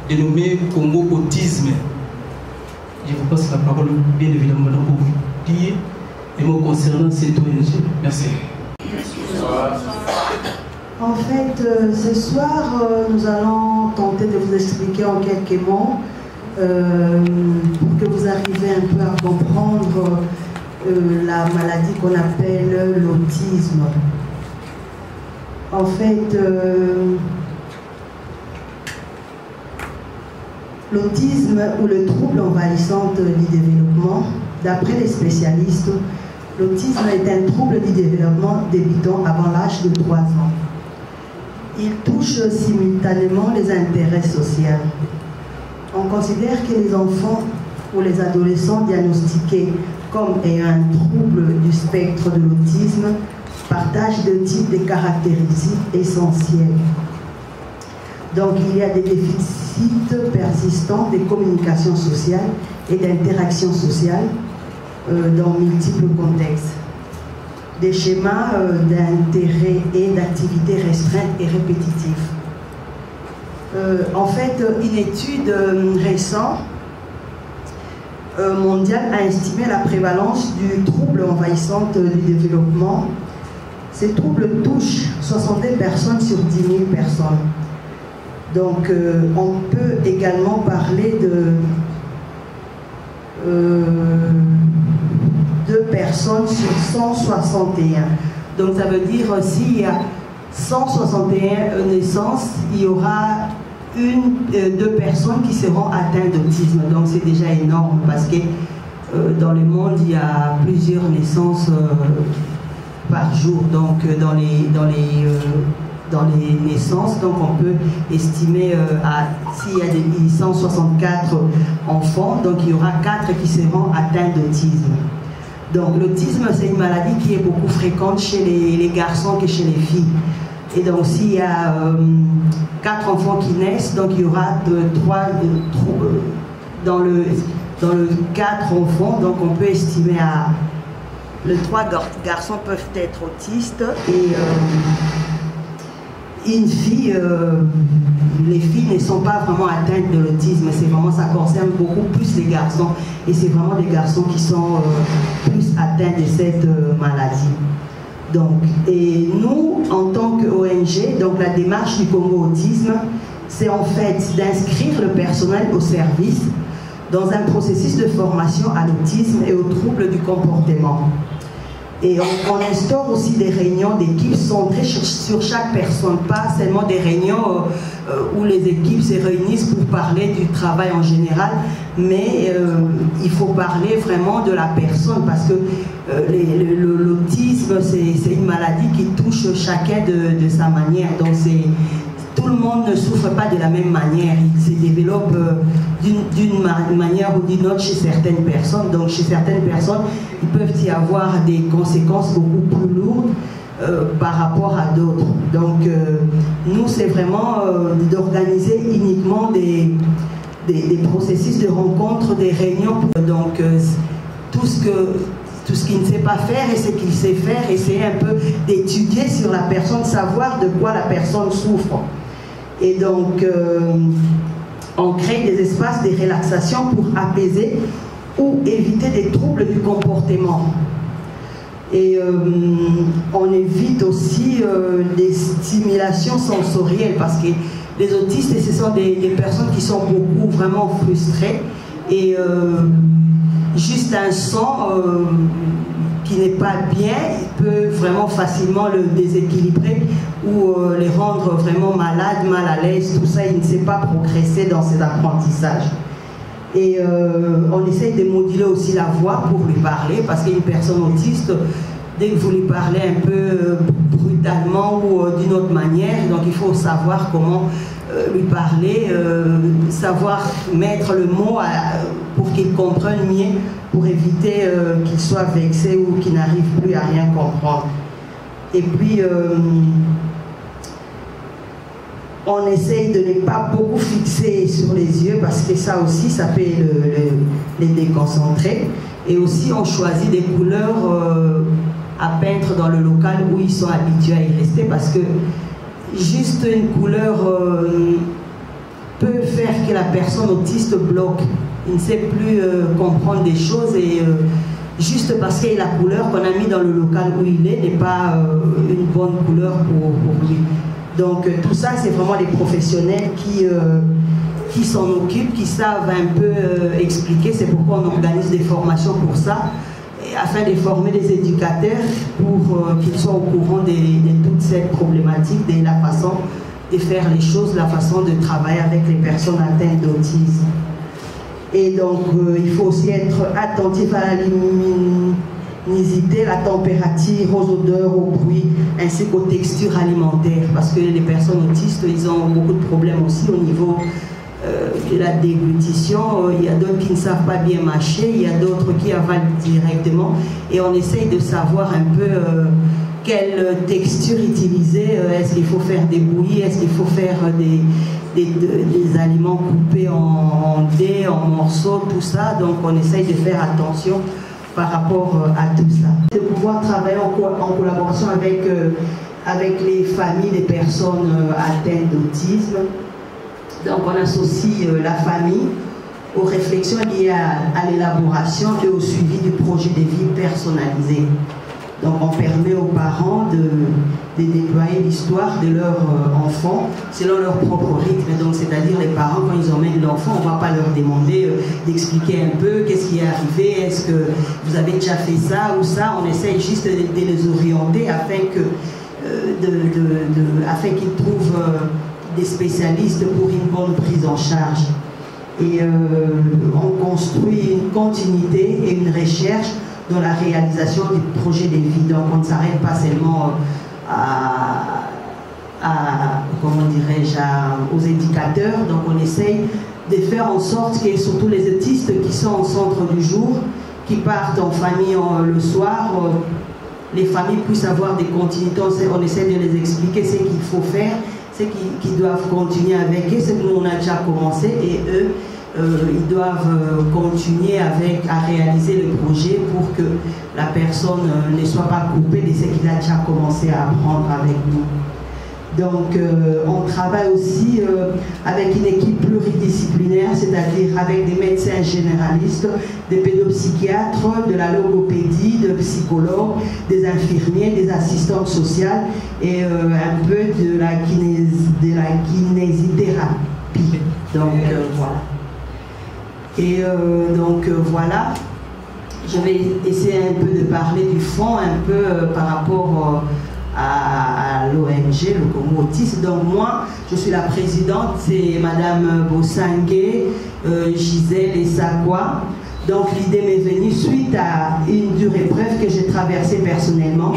Dénommé Congo Autisme. Je vous passe la parole bien évidemment pour vous dire et me concernant cette ONG. Merci. En fait, ce soir, nous allons tenter de vous expliquer en quelques mots pour que vous arriviez un peu à comprendre la maladie qu'on appelle l'autisme. En fait, l'autisme ou le trouble envahissant du développement, d'après les spécialistes, l'autisme est un trouble du développement débutant avant l'âge de 3 ans. Il touche simultanément les intérêts sociaux. On considère que les enfants ou les adolescents diagnostiqués comme ayant un trouble du spectre de l'autisme partagent deux types de caractéristiques essentielles. Donc il y a des déficits persistants de communication sociale et d'interaction sociale dans multiples contextes. Des schémas d'intérêt et d'activités restreintes et répétitifs. En fait, une étude récente mondiale a estimé la prévalence du trouble envahissant du développement. Ces troubles touchent 62 personnes sur 10 000 personnes. Donc, on peut également parler de 2 personnes sur 161. Donc, ça veut dire s'il y a 161 naissances, il y aura 2 personnes qui seront atteintes d'autisme. Donc, c'est déjà énorme parce que dans le monde, il y a plusieurs naissances par jour. Donc, dans les naissances, donc on peut estimer s'il y a 164 enfants, donc il y aura 4 qui seront atteints d'autisme. Donc l'autisme, c'est une maladie qui est beaucoup fréquente chez les garçons que chez les filles. Et donc s'il y a 4 enfants qui naissent, donc il y aura dans le 4 enfants, donc on peut estimer à les 3 garçons peuvent être autistes et une fille, les filles ne sont pas vraiment atteintes de l'autisme, c'est vraiment, ça concerne beaucoup plus les garçons et c'est vraiment des garçons qui sont plus atteints de cette maladie. Donc, et nous, en tant qu'ONG, donc la démarche du Congo Autisme, c'est en fait d'inscrire le personnel au service dans un processus de formation à l'autisme et aux troubles du comportement. Et on instaure aussi des réunions d'équipe centrées sur chaque personne, pas seulement des réunions où les équipes se réunissent pour parler du travail en général, mais il faut parler vraiment de la personne parce que l'autisme, c'est une maladie qui touche chacun de sa manière. Donc tout le monde ne souffre pas de la même manière, il se développe d'une manière ou d'une autre chez certaines personnes. Donc chez certaines personnes, il peut y avoir des conséquences beaucoup plus lourdes par rapport à d'autres. Donc nous, c'est vraiment d'organiser uniquement des processus de rencontres, des réunions. Donc tout ce qu'il ne sait pas faire et ce qu'il sait faire, essayer un peu d'étudier sur la personne, savoir de quoi la personne souffre. Et donc, on crée des espaces de relaxation pour apaiser ou éviter des troubles du comportement. Et on évite aussi des stimulations sensorielles parce que les autistes, ce sont des personnes qui sont beaucoup vraiment frustrées et juste un son qui n'est pas bien, il peut vraiment facilement le déséquilibrer ou les rendre vraiment malades, mal à l'aise, tout ça, il ne sait pas progresser dans ses apprentissages. Et on essaye de moduler aussi la voix pour lui parler, parce qu'une personne autiste, dès que vous lui parlez un peu brutalement ou d'une autre manière, donc il faut savoir comment lui parler, savoir mettre le mot pour qu'il comprenne mieux, pour éviter qu'il soit vexé ou qu'il n'arrive plus à rien comprendre. Et puis, on essaye de ne pas beaucoup fixer sur les yeux parce que ça aussi, ça peut les déconcentrer. Et aussi, on choisit des couleurs à peindre dans le local où ils sont habitués à y rester parce que juste une couleur peut faire que la personne autiste bloque. Il ne sait plus comprendre des choses et juste parce que la couleur qu'on a mis dans le local où il est n'est pas une bonne couleur pour lui. Donc tout ça, c'est vraiment les professionnels qui s'en occupent, qui savent un peu expliquer. C'est pourquoi on organise des formations pour ça, afin de former les éducateurs pour qu'ils soient au courant de toute cette problématique, de la façon de faire les choses, la façon de travailler avec les personnes atteintes d'autisme. Et donc, il faut aussi être attentif à la luminosité, la température, aux odeurs, aux bruits, ainsi qu'aux textures alimentaires. Parce que les personnes autistes, ils ont beaucoup de problèmes aussi au niveau de la déglutition. Il y a d'autres qui ne savent pas bien mâcher, il y a d'autres qui avalent directement. Et on essaye de savoir un peu quelle texture utiliser. Est-ce qu'il faut faire des bouillies? Est-ce qu'il faut faire des aliments coupés en dés, en morceaux, tout ça? Donc on essaye de faire attention par rapport à tout ça. De pouvoir travailler en collaboration avec les familles des personnes atteintes d'autisme. Donc on associe la famille aux réflexions liées à l'élaboration et au suivi du projet de vie personnalisé. Donc on permet aux parents de déployer l'histoire de leur enfant selon leur propre rythme. Donc c'est-à-dire les parents, quand ils emmènent l'enfant, on ne va pas leur demander d'expliquer un peu qu'est-ce qui est arrivé, est-ce que vous avez déjà fait ça ou ça. On essaye juste de les orienter afin qu'ils trouvent des spécialistes pour une bonne prise en charge. Et on construit une continuité et une recherche dans la réalisation du projet de vie. Donc on ne s'arrête pas seulement comment dirais-je, aux éducateurs. Donc on essaye de faire en sorte que surtout les autistes qui sont au centre du jour, qui partent en famille le soir, les familles puissent avoir des continuités. On essaie de les expliquer ce qu'il faut faire, ce qu'ils doivent continuer avec eux, ce que nous on a déjà commencé, et eux ils doivent continuer à réaliser le projet pour que la personne ne soit pas coupée de ce qu'il a déjà commencé à apprendre avec nous. Donc on travaille aussi avec une équipe pluridisciplinaire, c'est-à-dire avec des médecins généralistes, des pédopsychiatres, de la logopédie, de psychologues, des infirmiers, des assistantes sociales et un peu de la kinésithérapie. Donc voilà. Et donc voilà, je vais essayer un peu de parler du fond, un peu par rapport à l'ONG, le Congo Autisme. Donc moi, je suis la présidente, c'est Madame Bosangue, Gisèle et Sakwa. Donc l'idée m'est venue suite à une dure épreuve que j'ai traversée personnellement.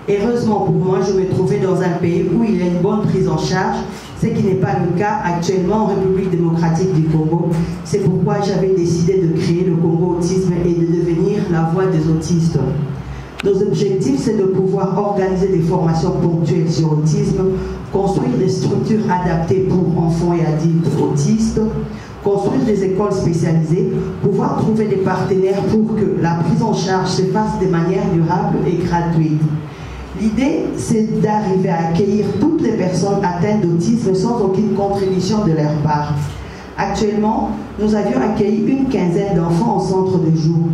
Heureusement pour moi, je me trouvais dans un pays où il y a une bonne prise en charge, ce qui n'est pas le cas actuellement en République démocratique du Congo. C'est pourquoi j'avais décidé de créer le Congo Autisme et de devenir la voix des autistes. Nos objectifs, c'est de pouvoir organiser des formations ponctuelles sur l'autisme, construire des structures adaptées pour enfants et adultes autistes, construire des écoles spécialisées, pouvoir trouver des partenaires pour que la prise en charge se fasse de manière durable et gratuite. L'idée, c'est d'arriver à accueillir toutes les personnes atteintes d'autisme sans aucune contribution de leur part. Actuellement, nous avions accueilli une quinzaine d'enfants en centre de jour.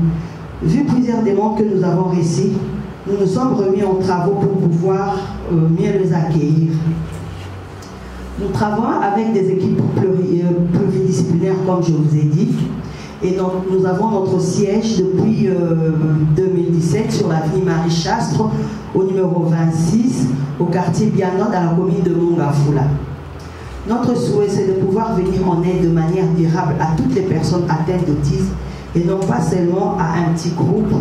Vu plusieurs demandes que nous avons reçues, nous nous sommes remis en travaux pour pouvoir mieux les accueillir. Nous travaillons avec des équipes pluridisciplinaires, comme je vous ai dit, et donc, nous avons notre siège depuis 2017 sur l'avenue Marie-Chastre, au numéro 26, au quartier Biana, dans la commune de Mongafula. Notre souhait, c'est de pouvoir venir en aide de manière durable à toutes les personnes atteintes d'autisme et non pas seulement à un petit groupe.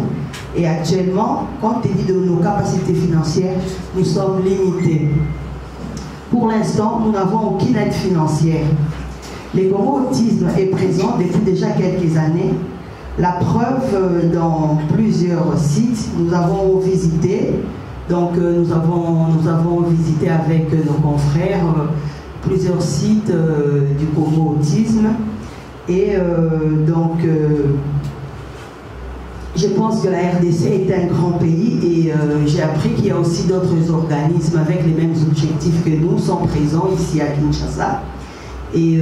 Et actuellement, compte tenu de nos capacités financières, nous sommes limités. Pour l'instant, nous n'avons aucune aide financière. Le Congo Autisme est présent depuis déjà quelques années. La preuve, dans plusieurs sites, nous avons visité. Donc, nous avons visité avec nos confrères plusieurs sites du Congo Autisme. Et je pense que la RDC est un grand pays et j'ai appris qu'il y a aussi d'autres organismes avec les mêmes objectifs que nous sont présents ici à Kinshasa. Et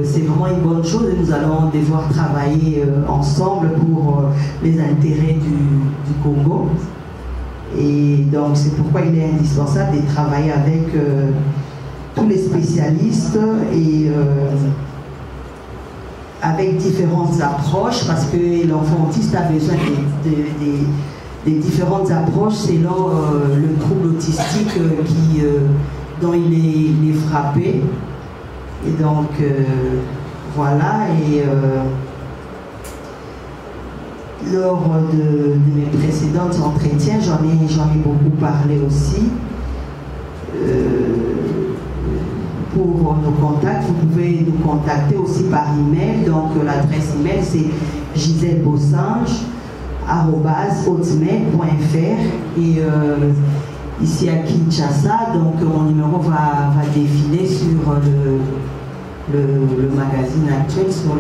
c'est vraiment une bonne chose et nous allons devoir travailler ensemble pour les intérêts du Congo. Et donc c'est pourquoi il est indispensable de travailler avec tous les spécialistes et avec différentes approches, parce que l'enfant autiste a besoin des différentes approches selon le trouble autistique dont il est frappé. Et donc voilà, et lors de mes précédents entretiens, j'en ai beaucoup parlé aussi. Pour nos contacts, vous pouvez nous contacter aussi par email. Donc l'adresse email c'est giselbossange@hotmail.fr et ici à Kinshasa, donc mon numéro va défiler sur le magazine actuel, sur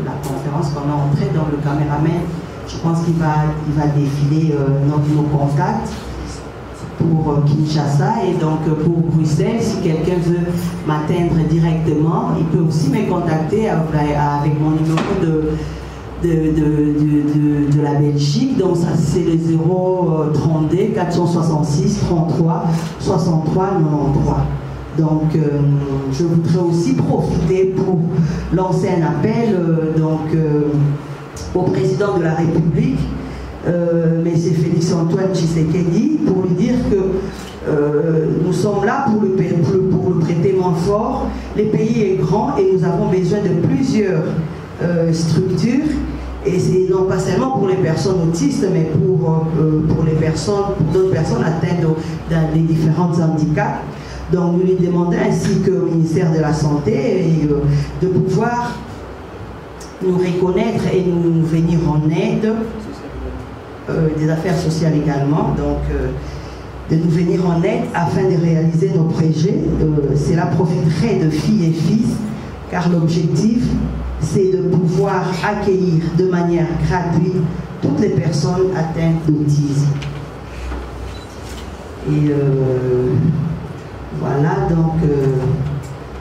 la conférence qu'on a entrée dans le caméraman. Je pense qu'il va défiler nos contacts pour Kinshasa et donc pour Bruxelles. Si quelqu'un veut m'atteindre directement, il peut aussi me contacter avec mon numéro de la Belgique. Donc ça c'est le 032 466 33 63 93. Donc je voudrais aussi profiter pour lancer un appel au président de la République, M. Félix Antoine Tshisekedi, pour lui dire que nous sommes là pour le prêter main fort. Le pays est grand et nous avons besoin de plusieurs structures, et c'est non pas seulement pour les personnes autistes, mais pour d'autres personnes atteintes dans les différents handicaps. Donc nous lui demandons ainsi qu'au ministère de la Santé de pouvoir nous reconnaître et nous venir en aide, des affaires sociales également, donc de nous venir en aide afin de réaliser nos projets. Cela profiterait de filles et fils, car l'objectif c'est de pouvoir accueillir de manière gratuite toutes les personnes atteintes d'autisme. Et voilà, donc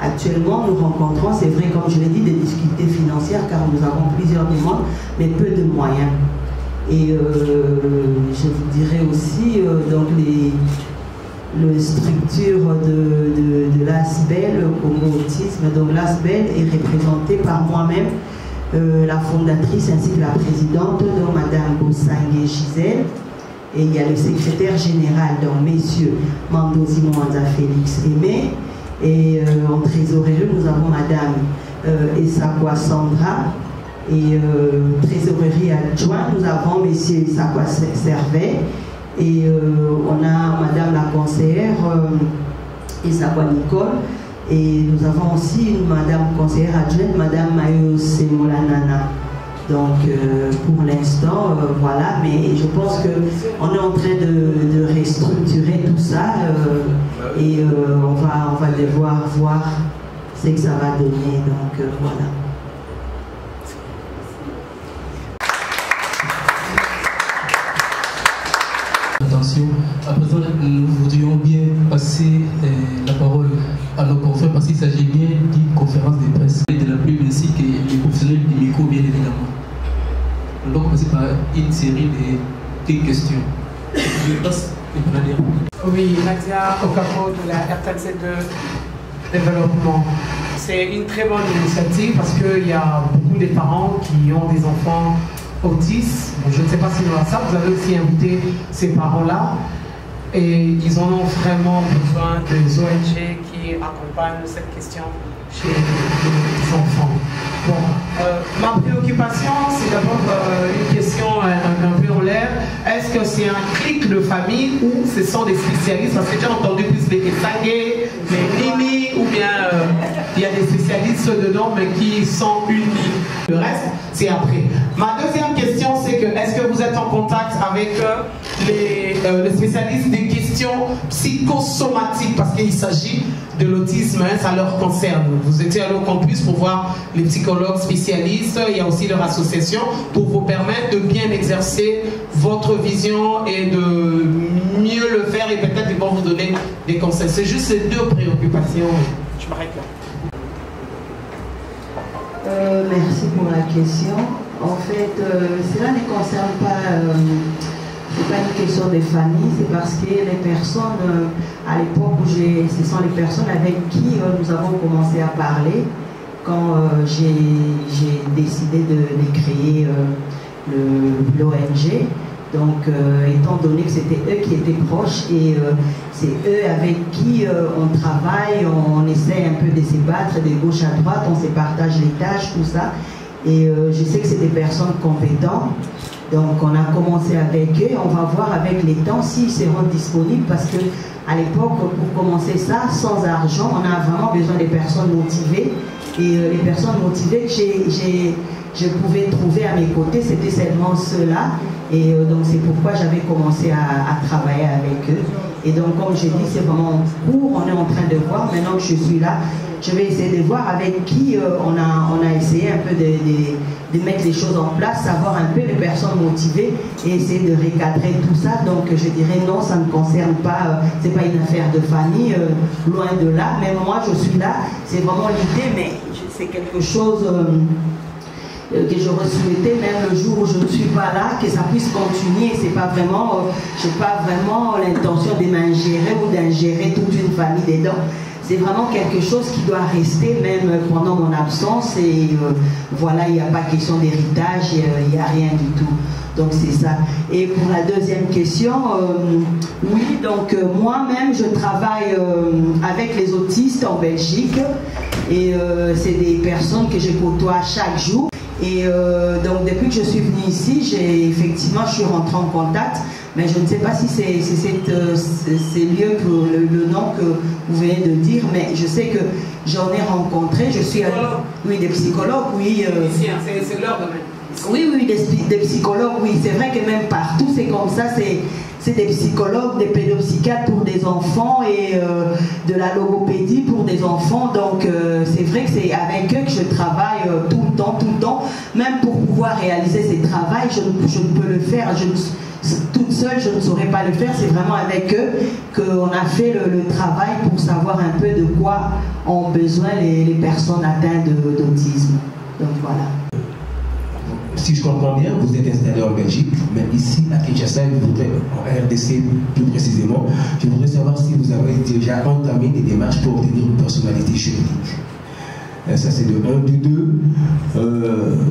actuellement nous rencontrons, c'est vrai comme je l'ai dit, des difficultés financières car nous avons plusieurs demandes mais peu de moyens. Et je vous dirais aussi donc les structures de l'ASBEL, Congo Autisme. Donc l'ASBEL est représentée par moi-même, la fondatrice ainsi que la présidente, donc Madame Bossange Gisèle. Et il y a le secrétaire général, donc messieurs Mandozi Mwanza Félix Aimé. Et en trésorerie, nous avons Madame Esakwa Sandra. Et trésorerie adjoint, nous avons Monsieur Esakwa Servet. Et on a Madame la conseillère Esakwa Nicole. Et nous avons aussi une Madame conseillère adjointe, Madame Mayo Semolanana. Donc pour l'instant, voilà, mais je pense qu'on est en train de restructurer tout ça et on va devoir voir ce que ça va donner. Donc voilà. Attention, à présent, nous voudrions bien passer la parole à nos confrères parce qu'il s'agit bien d'une conférence de presse de la pub ainsi que les professionnels du micro, bien évidemment. Nous allons commencer par une série de questions. Je passe à Nadia. Oui, Nadia Okapo de la RTC de développement. C'est une très bonne initiative parce qu'il y a beaucoup de parents qui ont des enfants autistes. Je ne sais pas si nous avons ça. Vous avez aussi invité ces parents-là. Et ils en ont vraiment besoin des ONG qui accompagnent cette question chez les enfants. Bon, ma préoccupation, c'est d'abord une question un peu en l'air. Est-ce que c'est un clic de famille ou ce sont des spécialistes? Parce que j'ai entendu plus les Sangé, les Nini, ou bien il y a des spécialistes dedans, mais qui sont unis. Le reste, c'est après. Ma deuxième question, c'est que est-ce que vous êtes en contact avec les spécialistes des questions psychosomatiques? Parce qu'il s'agit de l'autisme, hein, ça leur concerne. Vous étiez à l'eau campus pour voir les psychologues spécialistes, il y a aussi leur association, pour vous permettre de bien exercer votre vision et de mieux le faire, et peut-être ils vont vous donner des conseils. C'est juste ces deux préoccupations. Je m'arrête là. Merci pour la question. En fait, cela ne concerne pas, c'est pas une question de famille, c'est parce que les personnes, à l'époque où ce sont les personnes avec qui nous avons commencé à parler, quand j'ai décidé de créer l'ONG. Donc, étant donné que c'était eux qui étaient proches et c'est eux avec qui on travaille, on essaie un peu de se battre de gauche à droite, on se partage les tâches, tout ça. Et je sais que c'est des personnes compétentes. Donc, on a commencé avec eux. On va voir avec les temps s'ils seront disponibles parce que à l'époque, pour commencer ça, sans argent, on a vraiment besoin des personnes motivées. Et les personnes motivées que je pouvais trouver à mes côtés, c'était seulement ceux-là. Et donc c'est pourquoi j'avais commencé à travailler avec eux. Et donc comme je dis, c'est vraiment en cours, on est en train de voir. Maintenant que je suis là, je vais essayer de voir avec qui on a essayé un peu de mettre les choses en place, savoir un peu les personnes motivées et essayer de recadrer tout ça. Donc je dirais non, ça ne concerne pas, c'est pas une affaire de famille, loin de là. Mais moi je suis là, c'est vraiment l'idée, mais c'est quelque chose que j'aurais souhaité, même le jour où je ne suis pas là, que ça puisse continuer. C'est pas vraiment, je n'ai pas vraiment l'intention de m'ingérer ou d'ingérer toute une famille dedans. C'est vraiment quelque chose qui doit rester même pendant mon absence et voilà, il n'y a pas question d'héritage, il n'y a rien du tout. Donc c'est ça. Et pour la deuxième question, oui, donc moi-même je travaille avec les autistes en Belgique et c'est des personnes que je côtoie chaque jour. Et donc depuis que je suis venue ici, effectivement je suis rentrée en contact, mais je ne sais pas si c'est lieu pour le nom que vous venez de dire, mais je sais que j'en ai rencontré, je suis oui, des psychologues, oui. C'est leur domaine. Oui, des psychologues, oui, c'est vrai que même partout c'est comme ça, c'est des psychologues, des pédopsychiatres pour des enfants et de la logopédie pour des enfants. Donc c'est vrai que c'est avec eux que je travaille tout le temps. Même pour pouvoir réaliser ces travaux, je ne peux le faire. Toute seule, je ne saurais pas le faire. C'est vraiment avec eux qu'on a fait le travail pour savoir un peu de quoi ont besoin les personnes atteintes d'autisme. Donc voilà. Si je comprends bien, vous êtes installé en Belgique, mais ici à Kinshasa, en RDC plus précisément, je voudrais savoir si vous avez déjà entamé des démarches pour obtenir une personnalité juridique. Ça c'est de 1, de 2.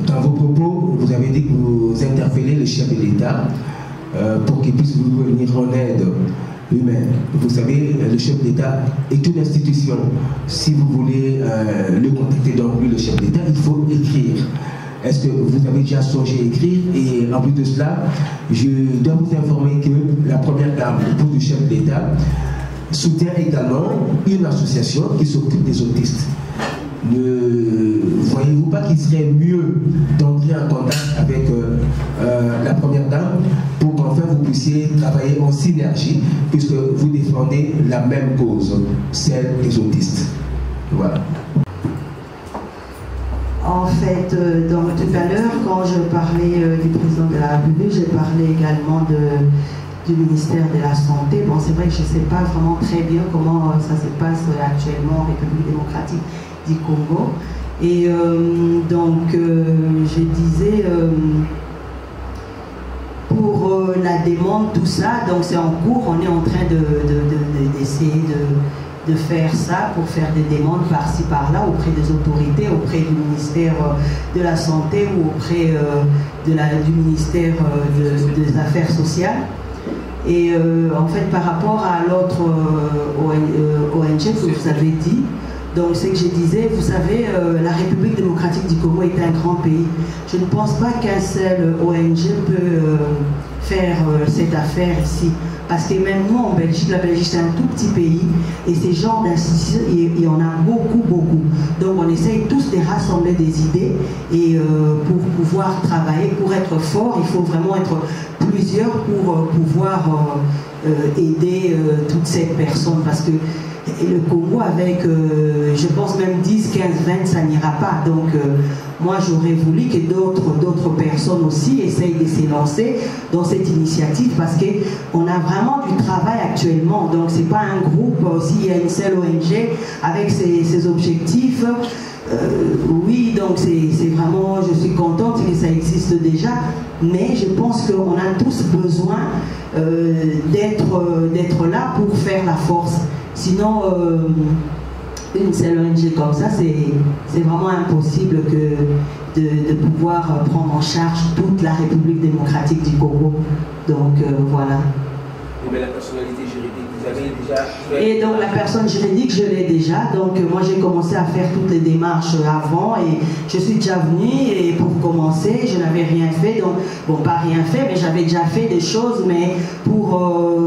Dans vos propos, vous avez dit que vous interpellez le chef de l'État pour qu'il puisse vous venir en aide. Oui, mais vous savez, le chef d'État est une institution. Si vous voulez le contacter, donc lui, le chef d'État, il faut écrire. Est-ce que vous avez déjà songé à écrire? Et en plus de cela, je dois vous informer que la première dame, l'épouse du chef d'État, soutient également une association qui s'occupe des autistes. Ne voyez-vous pas qu'il serait mieux d'entrer en contact avec la première dame pour qu'enfin vous puissiez travailler en synergie puisque vous défendez la même cause, celle des autistes? Voilà. En fait, donc, tout à l'heure, quand je parlais du président de la République, j'ai parlé également du ministère de la Santé. Bon, c'est vrai que je ne sais pas vraiment très bien comment ça se passe actuellement en République démocratique du Congo. Et donc, je disais, pour la demande, tout ça, donc c'est en cours, on est en train d'essayer de faire ça pour faire des demandes par-ci par-là auprès des autorités, auprès du ministère de la Santé ou auprès du ministère des Affaires sociales. Et en fait, par rapport à l'autre ONG que vous avez dit, donc ce que je disais, vous savez, la République démocratique du Congo est un grand pays. Je ne pense pas qu'un seul ONG faire cette affaire ici. Parce que même nous en Belgique, la Belgique c'est un tout petit pays et ces genres d'institutions, il y en a beaucoup, beaucoup. Donc on essaye tous de rassembler des idées et pour pouvoir travailler, pour être fort, il faut vraiment être plusieurs pour pouvoir aider toutes ces personnes. Parce que le Congo avec, je pense même 10, 15, 20, ça n'ira pas. Donc moi j'aurais voulu que d'autres personnes aussi essayent de s'élancer dans cette initiative parce qu'on a vraiment du travail actuellement. Donc c'est pas un groupe, s'il y a une seule ONG avec ses objectifs. Oui, donc c'est vraiment, je suis contente que ça existe déjà, mais je pense qu'on a tous besoin d'être là pour faire la force. Sinon, une seule ONG comme ça, c'est vraiment impossible de pouvoir prendre en charge toute la République démocratique du Congo. Donc voilà. Mais la personnalité juridique, vous avez déjà... Et donc la personne juridique, je l'ai déjà. Donc moi j'ai commencé à faire toutes les démarches avant et je suis déjà venue et pour commencer, je n'avais rien fait. Donc, bon, pas rien fait, mais j'avais déjà fait des choses, mais pour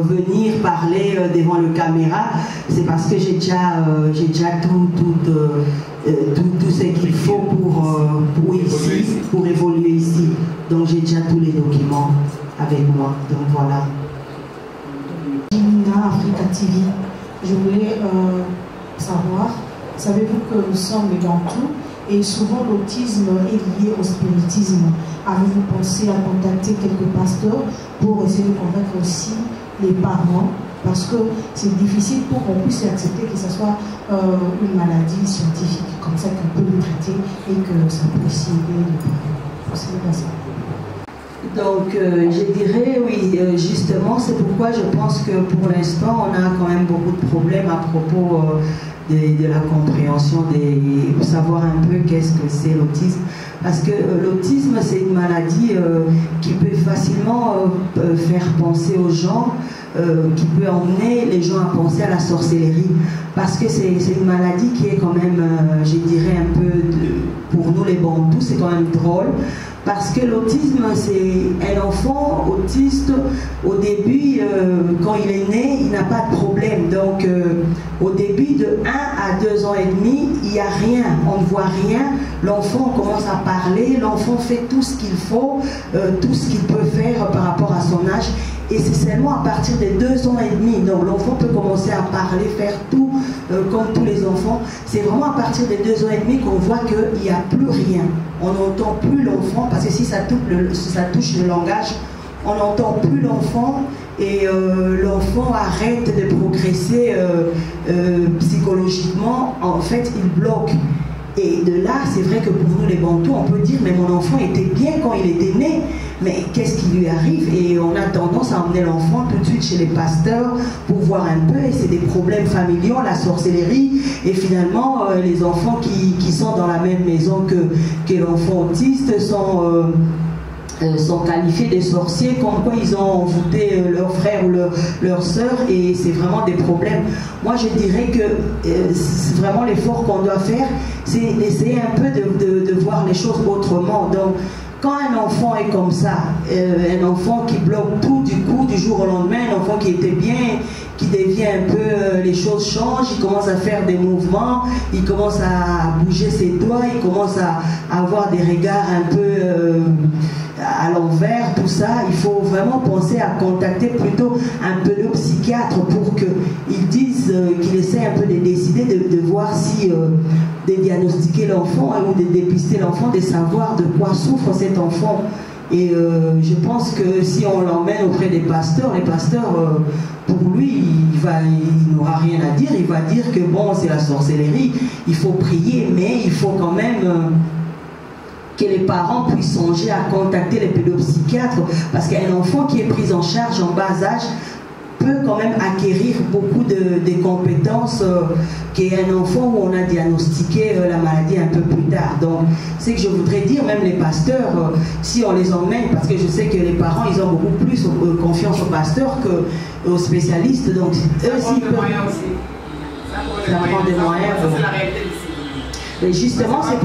venir parler devant le caméra, c'est parce que j'ai déjà tout ce qu'il faut pour évoluer ici. Donc j'ai déjà tous les documents avec moi. Donc voilà. Africa TV. Je voulais savoir, savez-vous que nous sommes des Bantous et souvent l'autisme est lié au spiritisme. Avez-vous pensé à contacter quelques pasteurs pour essayer de convaincre aussi les parents? Parce que c'est difficile pour qu'on puisse accepter que ce soit une maladie scientifique, comme ça qu'on peut le traiter et que ça puisse aider les parents. C'est pas ça. Donc je dirais oui, justement c'est pourquoi je pense que pour l'instant on a quand même beaucoup de problèmes à propos de la compréhension, de savoir un peu qu'est-ce que c'est l'autisme. Parce que l'autisme c'est une maladie qui peut facilement faire penser aux gens, qui peut emmener les gens à penser à la sorcellerie. Parce que c'est une maladie qui est quand même, je dirais un peu, pour nous les Bantous, c'est quand même drôle. Parce que l'autisme, c'est un enfant autiste, au début, quand il est né, il n'a pas de problème. Donc, au début, de 1 à 2 ans et demi, il n'y a rien, on ne voit rien. L'enfant commence à parler, l'enfant fait tout ce qu'il faut, tout ce qu'il peut faire par rapport à son âge. Et c'est seulement à partir de 2 ans et demi, donc l'enfant peut commencer à parler, faire tout comme tous les enfants. C'est vraiment à partir de 2 ans et demi qu'on voit qu'il n'y a plus rien. On n'entend plus l'enfant, parce que si ça touche le langage, on n'entend plus l'enfant et l'enfant arrête de progresser psychologiquement. En fait, il bloque. Et de là, c'est vrai que pour nous les Bantous, on peut dire mais mon enfant était bien quand il était né, mais qu'est-ce qui lui arrive? Et on a tendance à emmener l'enfant tout de suite chez les pasteurs pour voir un peu, et c'est des problèmes familiaux, la sorcellerie, et finalement les enfants qui sont dans la même maison que l'enfant autiste sont qualifiés de sorciers, comme quoi ils ont envoûté leur frère ou leur soeur, et c'est vraiment des problèmes. Moi je dirais que c'est vraiment l'effort qu'on doit faire, c'est d'essayer un peu de voir les choses autrement. Donc quand un enfant est comme ça, un enfant qui bloque tout du coup, du jour au lendemain, un enfant qui était bien, qui devient un peu, les choses changent, il commence à faire des mouvements, il commence à bouger ses doigts, il commence à avoir des regards un peu à l'envers, tout ça, il faut vraiment penser à contacter plutôt un pédopsychiatre pour qu'il dise, qu'il essaie un peu de décider, de voir si, de diagnostiquer l'enfant ou de dépister l'enfant, de savoir de quoi souffre cet enfant. Et je pense que si on l'emmène auprès des pasteurs, les pasteurs, pour lui, il n'aura rien à dire, il va dire que bon, c'est la sorcellerie, il faut prier, mais il faut quand même que les parents puissent songer à contacter les pédopsychiatres, parce qu'un enfant qui est pris en charge en bas âge peut quand même acquérir beaucoup de compétences qu'un enfant où on a diagnostiqué la maladie un peu plus tard. Donc, c'est que je voudrais dire, même les pasteurs, si on les emmène, parce que je sais que les parents, ils ont beaucoup plus confiance aux pasteurs qu'aux spécialistes, donc eux aussi peuvent... Ça prend des moyens. Et justement, c'est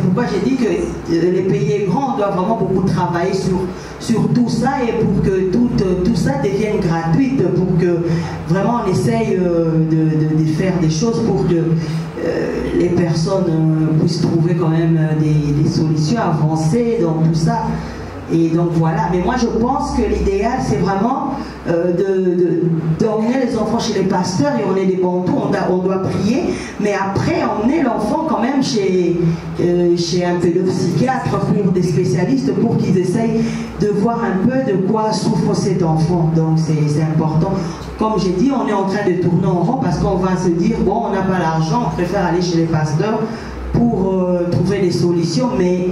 pourquoi j'ai dit que les pays grands doivent vraiment beaucoup travailler sur tout ça et pour que tout ça devienne gratuit, pour que vraiment on essaye de faire des choses pour que les personnes puissent trouver quand même des solutions avancées dans tout ça. Et donc voilà, mais moi je pense que l'idéal c'est vraiment d'emmener les enfants chez les pasteurs et on est des bons tours, on doit prier, mais après emmener l'enfant quand même chez un pédopsychiatre pour des spécialistes pour qu'ils essayent de voir un peu de quoi souffre cet enfant. Donc c'est important. Comme j'ai dit, on est en train de tourner en rond parce qu'on va se dire, bon, on n'a pas l'argent, on préfère aller chez les pasteurs pour trouver des solutions, mais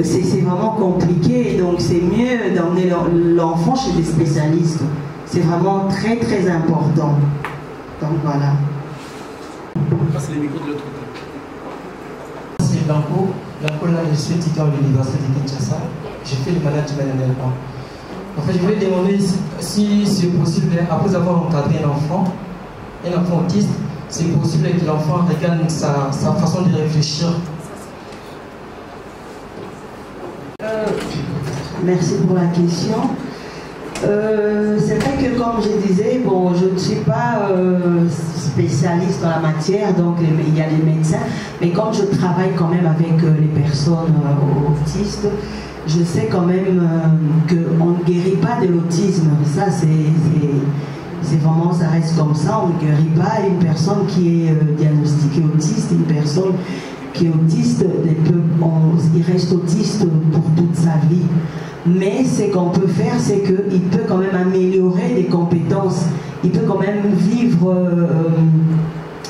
c'est vraiment compliqué, donc c'est mieux d'emmener l'enfant chez des spécialistes. C'est vraiment très très important. Donc voilà. Passe les micros de l'autre côté. C'est Blanco. Blanco, là, je suis étudiant à l'université de Kinshasa. J'ai fait le management en L1. En fait, je voulais demander si c'est possible, après avoir encadré un enfant autiste, c'est possible que l'enfant regarde sa façon de réfléchir. Merci pour la question. C'est vrai que comme je disais, bon, je ne suis pas spécialiste en la matière, donc il y a les médecins, mais comme je travaille quand même avec les personnes autistes, je sais quand même qu'on ne guérit pas de l'autisme. Ça, c'est vraiment, ça reste comme ça, on ne guérit pas une personne qui est diagnostiquée autiste, une personne qui est autiste, il reste autiste pour toute sa vie. Mais ce qu'on peut faire, c'est qu'il peut quand même améliorer des compétences. Il peut quand même vivre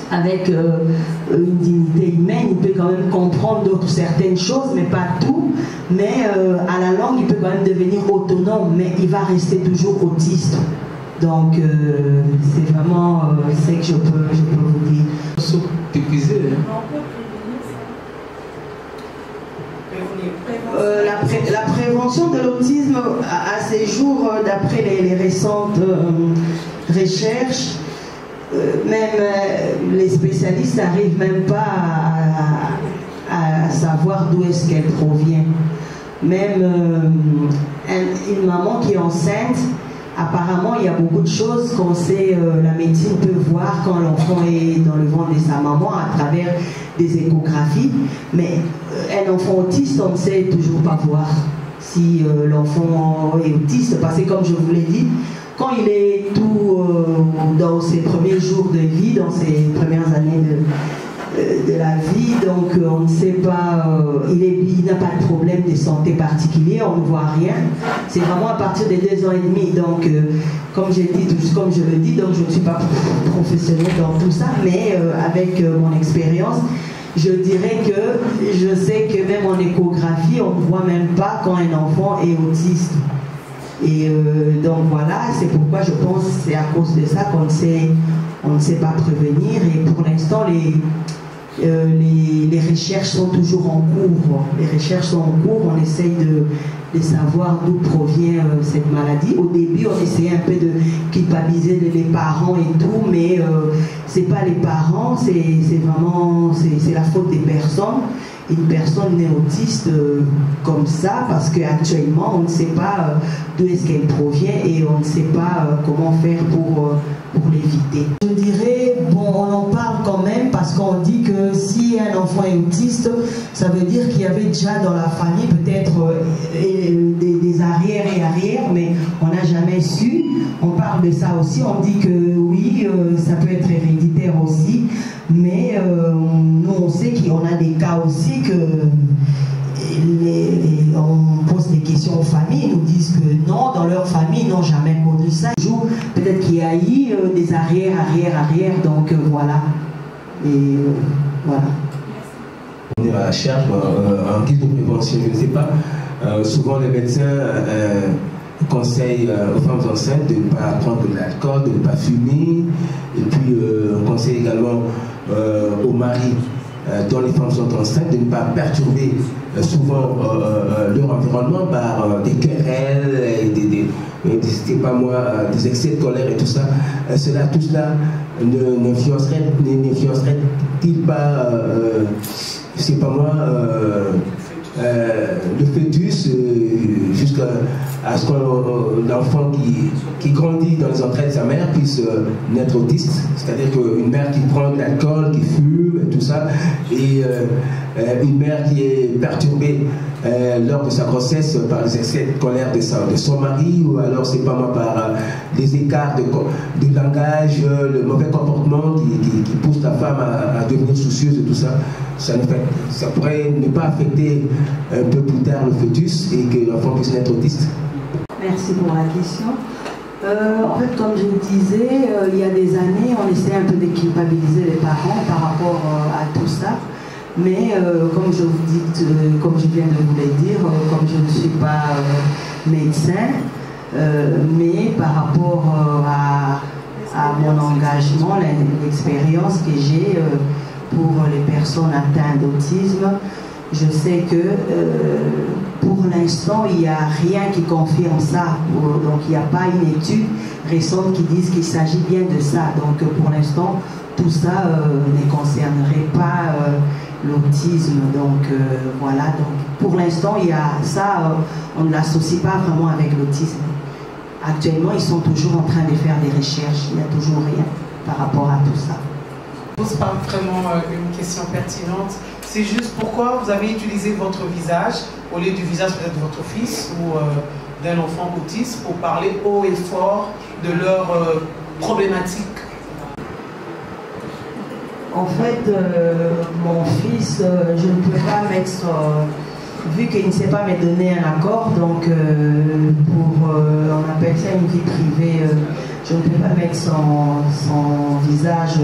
avec une dignité humaine. Il peut quand même comprendre certaines choses, mais pas tout. Mais à la langue, il peut quand même devenir autonome, mais il va rester toujours autiste. Donc, c'est vraiment ce que je peux vous dire. La prévention de l'autisme à ces jours, d'après les récentes recherches, même les spécialistes n'arrivent même pas à savoir d'où est-ce qu'elle provient. Même une maman qui est enceinte, apparemment il y a beaucoup de choses qu'on sait, la médecine peut voir quand l'enfant est dans le ventre de sa maman à travers des échographies, mais un enfant autiste, on ne sait toujours pas voir si l'enfant est autiste, parce que comme je vous l'ai dit, quand il est tout dans ses premiers jours de vie, dans ses premières années de la vie, donc on ne sait pas, il n'a pas de problème de santé particulier, on ne voit rien. C'est vraiment à partir des 2 ans et demi. Donc, comme je le dis, donc je ne suis pas professionnelle dans tout ça, mais avec mon expérience, je dirais que je sais que même en échographie, on ne voit même pas quand un enfant est autiste. Et donc voilà, c'est pourquoi je pense que c'est à cause de ça qu'on ne sait pas prévenir. Et pour l'instant, les recherches sont toujours en cours. Les recherches sont en cours, on essaye de savoir d'où provient cette maladie. Au début, on essayait un peu de culpabiliser les parents et tout, mais c'est pas les parents, c'est vraiment la faute des personnes. Une personne née autiste comme ça, parce qu'actuellement, on ne sait pas d'où est-ce qu'elle provient et on ne sait pas comment faire pour l'éviter. Je dirais, bon, on en parle quand même parce qu'on dit que si un enfant est autiste, ça veut dire qu'il y avait déjà dans la famille peut-être des arrières et arrières, mais on n'a jamais su. On parle de ça aussi, on dit que oui, ça peut être héréditaire aussi, mais nous on sait qu'on a des cas aussi que on pose des questions aux familles, ils nous disent que non, dans leur famille, ils n'ont jamais connu ça. Peut-être qu'il y a eu des arrières, donc voilà. Et voilà. On est à la recherche, en guise de prévention, je ne sais pas. Souvent les médecins conseillent aux femmes enceintes de ne pas prendre de l'alcool, de ne pas fumer. Et puis on conseille également aux maris dont les femmes sont enceintes de ne pas perturber souvent leur environnement par des querelles, des excès de colère et tout ça. Tout cela n'influencerait-il pas, c'est pas moi, le fœtus jusqu'à ce que l'enfant qui grandit dans les entrailles de sa mère puisse naître autiste, c'est-à-dire qu'une mère qui prend de l'alcool, qui fume, et tout ça, et une mère qui est perturbée lors de sa grossesse par les excès de colère de son mari, ou alors c'est pas moi par des écarts de langage, le mauvais comportement qui pousse la femme à devenir soucieuse et tout ça. Ça pourrait ne pas affecter un peu plus tard le fœtus et que l'enfant puisse naître autiste. Merci pour la question. En fait, comme je le disais, il y a des années, on essayait un peu de culpabiliser les parents par rapport à tout ça. Mais comme je viens de vous le dire, comme je ne suis pas médecin, mais par rapport à mon engagement, l'expérience que j'ai pour les personnes atteintes d'autisme, je sais que pour l'instant, il n'y a rien qui confirme ça. Donc, il n'y a pas une étude récente qui dise qu'il s'agit bien de ça. Donc, pour l'instant, tout ça ne concernerait pas l'autisme. Donc, voilà. Donc, pour l'instant, il y a ça, on ne l'associe pas vraiment avec l'autisme. Actuellement, ils sont toujours en train de faire des recherches. Il n'y a toujours rien par rapport à tout ça. Je ne pose pas vraiment une question pertinente. C'est juste pourquoi vous avez utilisé votre visage au lieu du visage peut-être de votre fils ou d'un enfant autiste pour parler haut et fort de leurs problématiques. En fait, mon fils, je ne peux pas mettre, vu qu'il ne sait pas me donner un accord, donc on appelle ça une vie privée, je ne peux pas mettre son visage,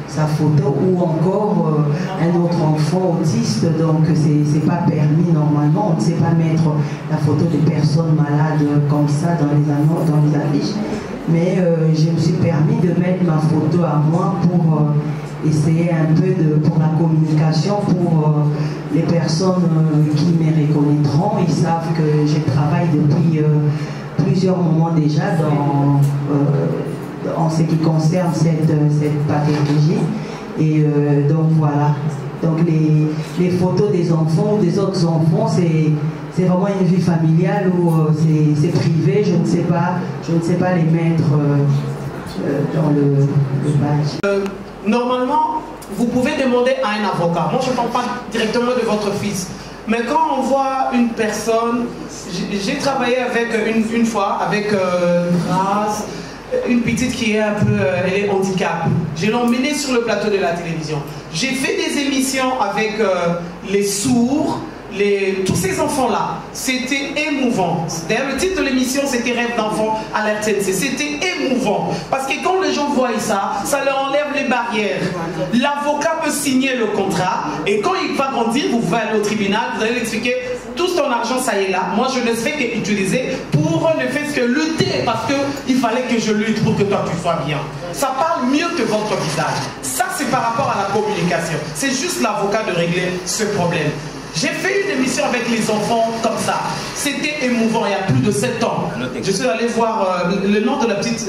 sa photo, ou encore un autre enfant autiste, donc c'est pas permis normalement. On ne sait pas mettre la photo des personnes malades comme ça dans les affiches, mais je me suis permis de mettre ma photo à moi pour essayer un peu pour la communication, pour les personnes qui me reconnaîtront. Ils savent que je travaille depuis plusieurs moments déjà en ce qui concerne cette pathologie. Et donc voilà. Donc les photos des enfants ou des autres enfants, c'est vraiment une vie familiale où c'est privé. Je ne sais pas les mettre dans le badge. Normalement, vous pouvez demander à un avocat. Moi, je ne parle pas directement de votre fils. Mais quand on voit une personne, j'ai travaillé avec une fois avec Grace, une petite qui est un peu, elle est handicapée. Je l'ai emmenée sur le plateau de la télévision. J'ai fait des émissions avec les sourds, tous ces enfants-là. C'était émouvant. D'ailleurs, le titre de l'émission, c'était Rêve d'enfant à la RTNC. C'était émouvant. Parce que quand les gens voient ça, ça leur enlève les barrières. L'avocat peut signer le contrat et quand il va grandir, vous pouvez aller au tribunal, vous allez lui expliquer tout ton argent, ça y est là. Moi, je ne fais qu'utiliser pour ne faire que lutter parce qu'il fallait que je lutte pour que toi tu sois bien. Ça parle mieux que votre visage. Ça, c'est par rapport à la communication. C'est juste l'avocat de régler ce problème. J'ai fait une émission avec les enfants comme ça. C'était émouvant, il y a plus de 7 ans. Je suis allé voir le nom de la petite...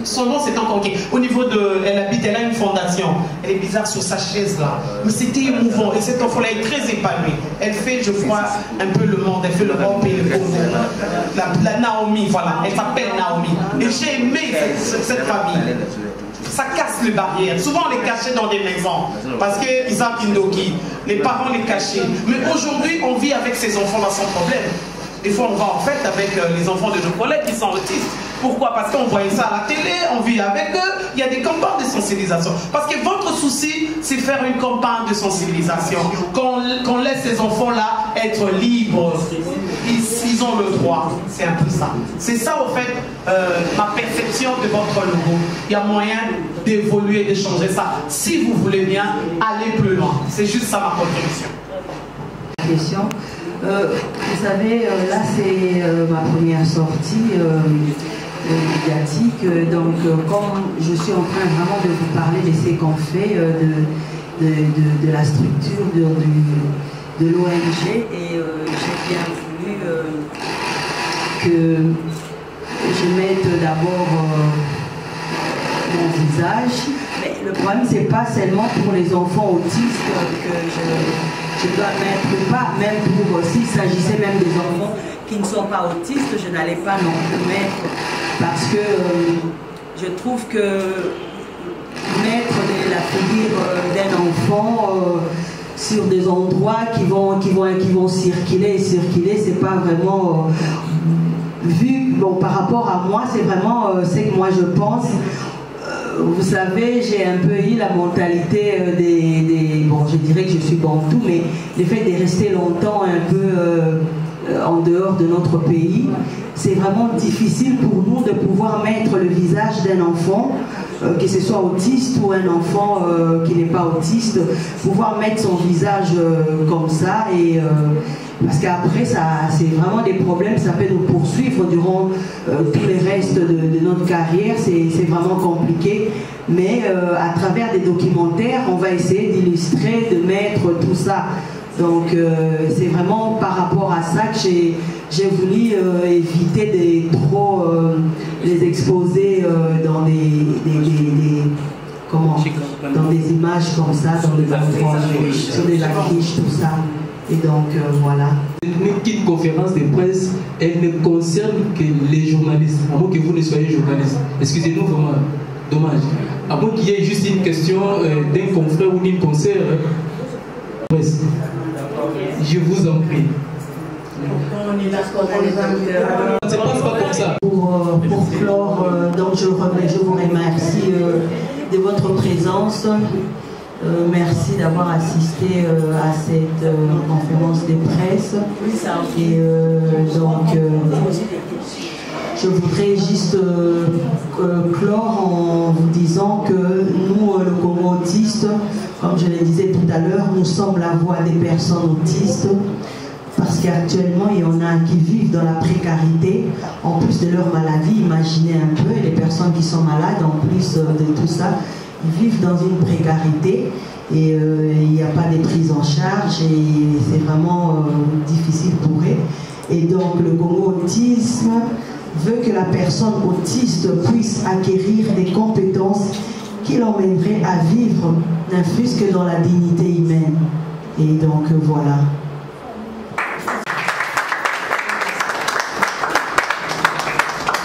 son nom c'est encore qui. Au niveau de... Elle a une fondation. Elle est bizarre sur sa chaise là. Mais c'était émouvant. Et cette enfant-là est très épanouie. Elle fait, je crois, un peu le monde. Elle fait le Europe et le Congo. La Naomi, voilà. Elle s'appelle Naomi. Et j'ai aimé cette famille. Ça casse les barrières. Souvent on les cachait dans des maisons parce qu'ils ont Kindoki. Les parents les cachaient. Mais aujourd'hui on vit avec ces enfants-là sans problème. Des fois on va en fait avec les enfants de nos collègues qui sont autistes. Pourquoi? Parce qu'on voyait ça à la télé, on vit avec eux, il y a des campagnes de sensibilisation. Parce que votre souci, c'est faire une campagne de sensibilisation. Qu'on laisse ces enfants-là être libres. Ils ont le droit. C'est un peu ça. C'est ça, au fait, ma perception de votre logo. Il y a moyen d'évoluer, de changer ça. Si vous voulez bien, aller plus loin. C'est juste ça ma contribution. Question. Vous savez, là c'est ma première sortie médiatique, donc comme je suis en train vraiment de vous parler de ce qu'on fait, de la structure de l'ONG, et j'ai bien voulu que je mette d'abord mon visage. Mais le problème, c'est pas seulement pour les enfants autistes que je dois mettre, pas même pour, s'il s'agissait même des enfants qui ne sont pas autistes, je n'allais pas non plus mettre, parce que je trouve que mettre la figure d'un enfant sur des endroits qui vont circuler, c'est pas vraiment vu. Bon, par rapport à moi, c'est vraiment ce que moi je pense. Vous savez, j'ai un peu eu la mentalité bon, je dirais que je suis bantou, mais le fait de rester longtemps un peu en dehors de notre pays, c'est vraiment difficile pour nous de pouvoir mettre le visage d'un enfant, que ce soit autiste ou un enfant qui n'est pas autiste, pouvoir mettre son visage comme ça, et parce qu'après, c'est vraiment des problèmes, ça peut nous poursuivre durant tous les restes de notre carrière, c'est vraiment compliqué, mais à travers des documentaires, on va essayer d'illustrer, de mettre tout ça. Donc c'est vraiment par rapport à ça que j'ai voulu éviter de trop les exposer dans dans des images comme ça, dans des endroits, sur des affiches, tout ça. Et donc voilà. Une conférence de presse, elle ne concerne que les journalistes, à moins que vous ne soyez journaliste. Excusez-nous vraiment, dommage. À moins qu'il y ait juste une question d'un confrère ou d'une consoeur. Je vous en prie. Ça ne passe pas comme ça. Pour clore, donc je vous remercie de votre présence. Merci d'avoir assisté à cette conférence de presse. Et donc, je voudrais juste clore en vous disant que nous, le Congo autiste, comme je le disais tout à l'heure, nous sommes la voix des personnes autistes, parce qu'actuellement, il y en a qui vivent dans la précarité, en plus de leur maladie. Imaginez un peu, les personnes qui sont malades, en plus de tout ça, ils vivent dans une précarité, et il n'y a pas de prise en charge, et c'est vraiment difficile pour eux. Et donc, le Congo Autisme veut que la personne autiste puisse acquérir des compétences qui l'emmèneraient à vivre, ne fût-ce que dans la dignité humaine. Et donc, voilà.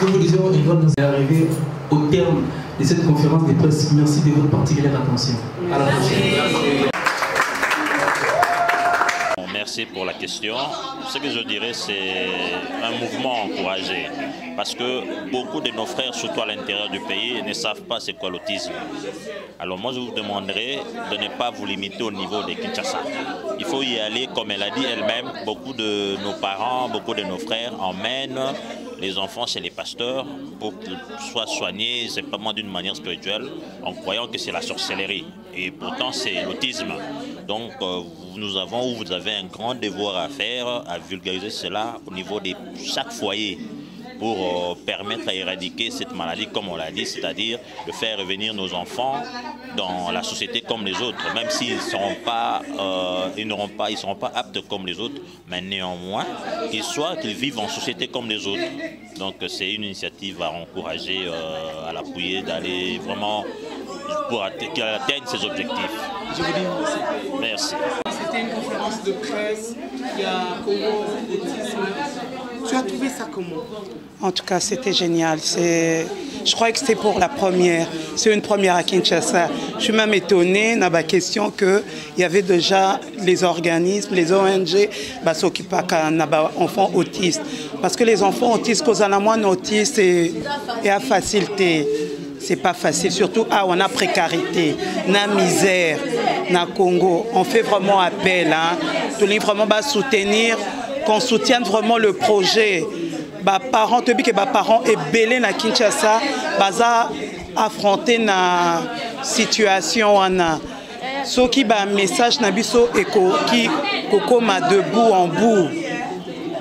Nous vous disons, Yvonne, nous est arrivé au terme de cette conférence de presse. Merci de votre particulière attention. À la prochaine. Merci pour la question. Ce que je dirais, c'est un mouvement encouragé. Parce que beaucoup de nos frères, surtout à l'intérieur du pays, ne savent pas c'est quoi l'autisme. Alors moi, je vous demanderai de ne pas vous limiter au niveau de Kinshasa. Il faut y aller, comme elle a dit elle-même, beaucoup de nos parents, beaucoup de nos frères emmènent les enfants chez les pasteurs pour qu'ils soient soignés, simplement d'une manière spirituelle, en croyant que c'est la sorcellerie. Et pourtant, c'est l'autisme. Donc, vous avez un grand devoir à faire, à vulgariser cela au niveau de chaque foyer, pour permettre à éradiquer cette maladie, comme on l'a dit, c'est-à-dire de faire revenir nos enfants dans la société comme les autres, même s'ils ne seront pas, ils seront pas aptes comme les autres, mais néanmoins, qu'ils vivent en société comme les autres. Donc c'est une initiative à encourager, à l'appuyer, d'aller vraiment pour qu'elle atteigne ses objectifs. Je vous dis merci. C'était une conférence de presse, il y a Congo Autisme. Tu as trouvé ça comment? En tout cas, c'était génial. Je crois que c'était pour la première. C'est une première à Kinshasa. Je suis même étonnée dans ma question qu'il y avait déjà les organismes, les ONG qui s'occupent d'enfants autistes. Parce que les enfants autistes, cause à la moine autiste et à facilité. C'est pas facile, surtout on a précarité, na misère, na Congo. On fait vraiment appel, tout le monde vraiment soutenir, qu'on soutienne vraiment le projet. Parents, parents et belé na Kinshasa, affronter na situation ce qui ba message na biso qui kokoma debout en bout.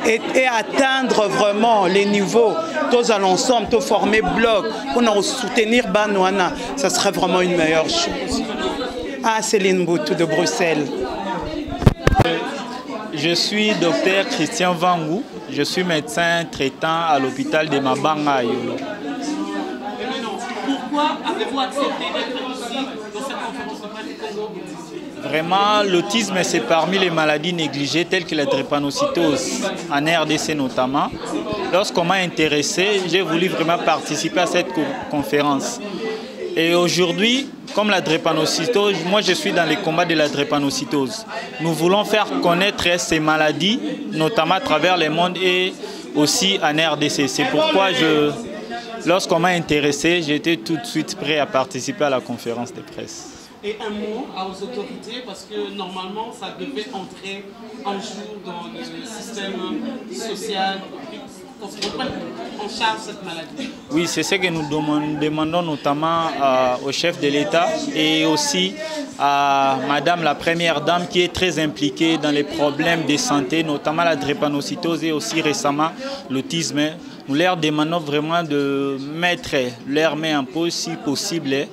Et atteindre vraiment les niveaux, tous à l'ensemble, tous former bloc, pour nous soutenir Banouana, ça serait vraiment une meilleure chose. Céline Boutou de Bruxelles. Je suis docteur Christian Vangou, je suis médecin traitant à l'hôpital de Mabanga à Yolo. Pourquoi Pourquoi avez-vous accepté d'être ici dans cette conférence de presse Congo? Vraiment, l'autisme, c'est parmi les maladies négligées telles que la drépanocytose, en RDC notamment. Lorsqu'on m'a intéressé, j'ai voulu vraiment participer à cette conférence. Et aujourd'hui, comme la drépanocytose, moi je suis dans les combats de la drépanocytose. Nous voulons faire connaître ces maladies, notamment à travers le monde et aussi en RDC. C'est pourquoi lorsqu'on m'a intéressé, j'étais tout de suite prêt à participer à la conférence de presse. Et un mot aux autorités, parce que normalement ça devait entrer un jour dans le système social, qu'on se reprenne en charge cette maladie. Oui, c'est ce que nous demandons notamment au chef de l'État et aussi à Madame la Première Dame qui est très impliquée dans les problèmes de santé, notamment la drépanocytose et aussi récemment l'autisme. Nous leur demandons vraiment de mettre leurs mains en pause si possible,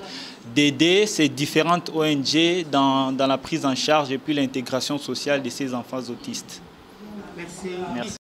d'aider ces différentes ONG dans la prise en charge et puis l'intégration sociale de ces enfants autistes. Merci. Merci.